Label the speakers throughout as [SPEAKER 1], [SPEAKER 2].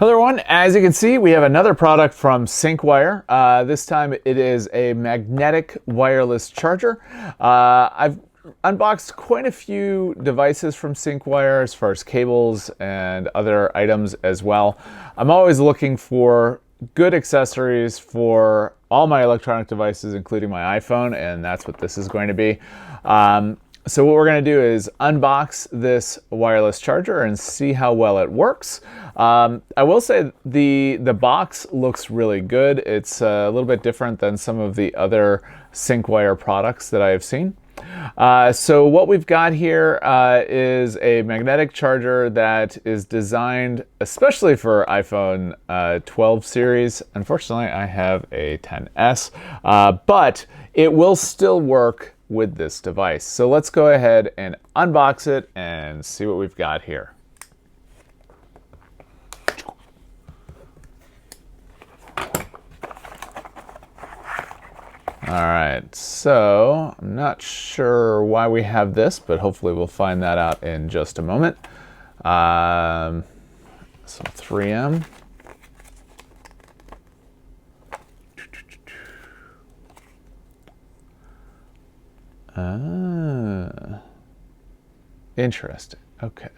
[SPEAKER 1] Hello everyone, as you can see we have another product from Syncwire. This time it is a magnetic wireless charger. I've unboxed quite a few devices from Syncwire as far as cables and other items as well. I'm always looking for good accessories for all my electronic devices, including my iPhone, and that's what this is going to be. So what we're going to do is unbox this wireless charger and see how well it works. I will say the box looks really good. It's a little bit different than some of the other Syncwire products that I have seen. So what we've got here is a magnetic charger that is designed especially for iPhone 12 series. Unfortunately, I have a XS, but it will still work with this device. So let's go ahead and unbox it and see what we've got here. All right, so I'm not sure why we have this, but hopefully we'll find that out in just a moment. Some 3M. Interesting. Okay.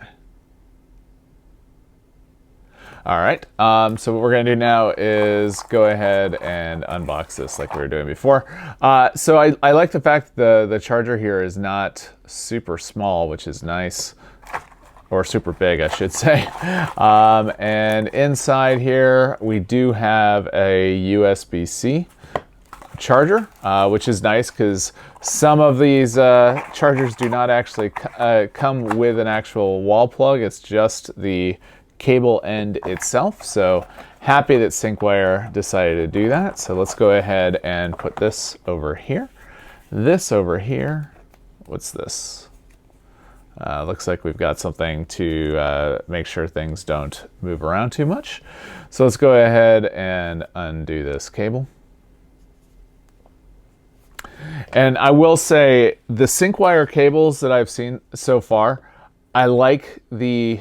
[SPEAKER 1] All right. So what we're going to do now is go ahead and unbox this like we were doing before. So I like the fact the charger here is not super small, which is nice, or super big, I should say. And inside here, we do have a USB-C charger, which is nice because some of these chargers do not actually come with an actual wall plug. It's just the cable end itself. So happy that Syncwire decided to do that. So let's go ahead and put this over here. This over here. What's this? Looks like we've got something to make sure things don't move around too much. So let's go ahead and undo this cable. And I will say the Syncwire cables that I've seen so far, I like the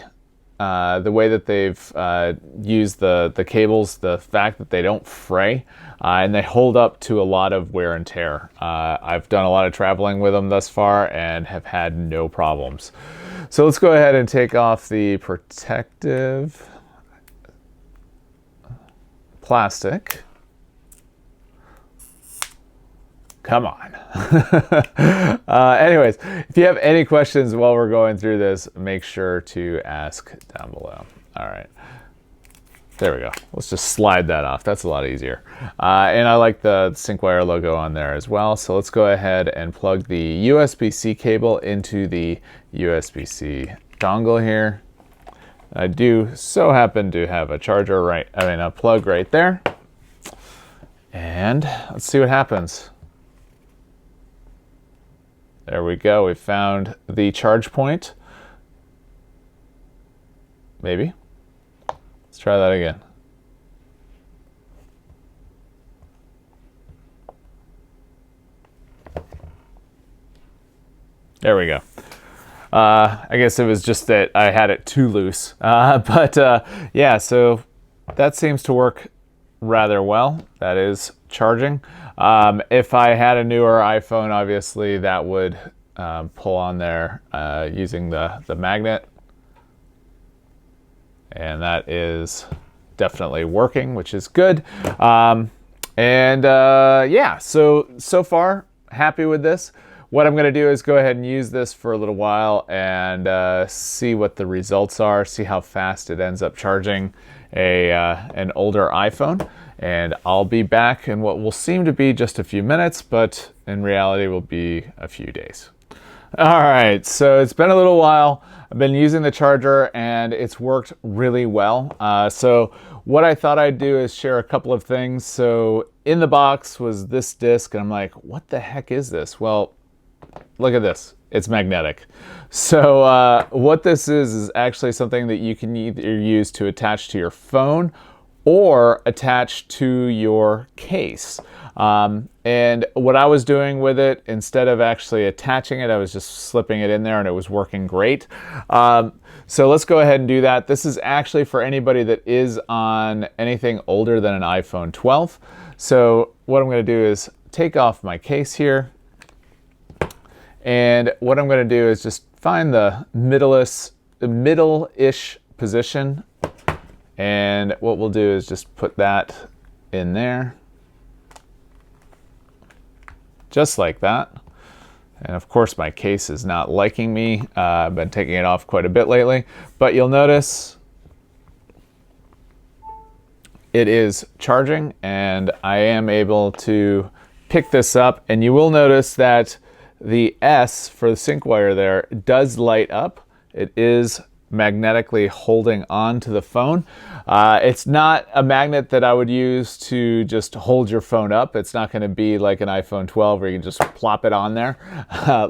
[SPEAKER 1] way that they've used the cables, the fact that they don't fray, and they hold up to a lot of wear and tear. I've done a lot of traveling with them thus far and have had no problems. So let's go ahead and take off the protective plastic. Come on. Anyways, if you have any questions while we're going through this, make sure to ask down below. All right. There we go. Let's just slide that off. That's a lot easier. And I like the Syncwire logo on there as well. So let's go ahead and plug the USB-C cable into the USB-C dongle here. I do so happen to have a a plug right there. And let's see what happens. There we go. We found the charge point. Maybe. Let's try that again. There we go. I guess it was just that I had it too loose. Yeah, so that seems to work rather well. That is charging. If I had a newer iPhone, obviously that would pull on there using the magnet, and that is definitely working, which is good. Yeah, so far happy with this. What I'm going to do is go ahead and use this for a little while and see what the results are, see how fast it ends up charging an older iPhone. And I'll be back in what will seem to be just a few minutes, but in reality will be a few days. All right, so it's been a little while. I've been using the charger and it's worked really well. So what I thought I'd do is share a couple of things. So in the box was this disc, and I'm like, what the heck is this? Well, look at this. It's magnetic. So what this is actually something that you can either use to attach to your phone or attached to your case. And what I was doing with it, instead of actually attaching it, I was just slipping it in there and it was working great. So let's go ahead and do that. This is actually for anybody that is on anything older than an iPhone 12. So what I'm going to do is take off my case here. And what I'm going to do is just find the middle-ish position. And what we'll do is just put that in there. Just like that. And of course my case is not liking me. I've been taking it off quite a bit lately. But you'll notice it is charging and I am able to pick this up. And you will notice that the S for the Syncwire there does light up. It is magnetically holding on to the phone. It's not a magnet that I would use to just hold your phone up. It's not going to be like an iPhone 12 where you can just plop it on there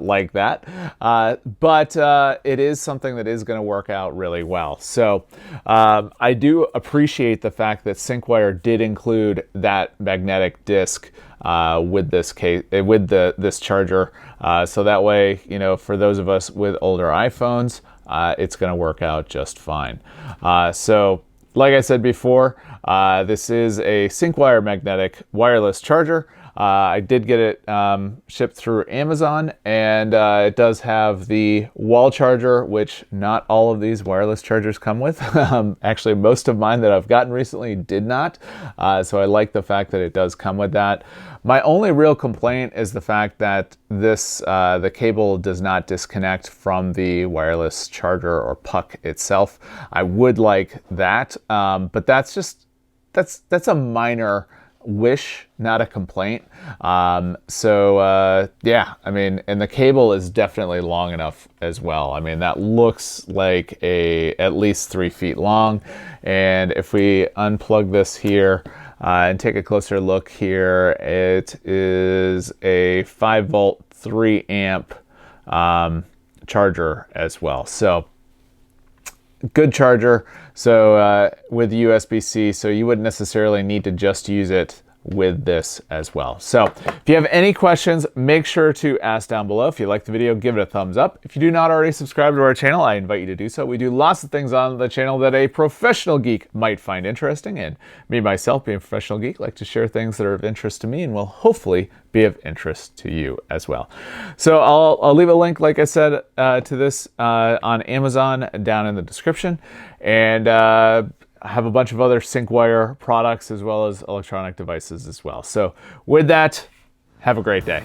[SPEAKER 1] like that. But it is something that is going to work out really well. So I do appreciate the fact that Syncwire did include that magnetic disc with this case, with this charger. So that way, you know, for those of us with older iPhones, it's going to work out just fine. So like I said before, this is a Syncwire Magnetic Wireless Charger. I did get it shipped through Amazon, and it does have the wall charger, which not all of these wireless chargers come with. Actually, most of mine that I've gotten recently did not. So I like the fact that it does come with that. My only real complaint is the fact that this the cable does not disconnect from the wireless charger or puck itself. I would like that, but that's a minor wish, not a complaint. Yeah, I mean, and the cable is definitely long enough as well. I mean, that looks like at least 3 feet long. And if we unplug this here, and take a closer look here, it is a 5-volt, 3-amp charger as well. So good charger. So with USB-C, so you wouldn't necessarily need to just use it with this as well. So if you have any questions, make sure to ask down below. If you like the video, give it a thumbs up. If you do not already subscribe to our channel, I invite you to do so. We do lots of things on the channel that a professional geek might find interesting, and me myself, being a professional geek, like to share things that are of interest to me and will hopefully be of interest to you as well. So I'll leave a link, like I said, to this on Amazon down in the description, and I have a bunch of other Syncwire products as well as electronic devices as well. So with that, have a great day.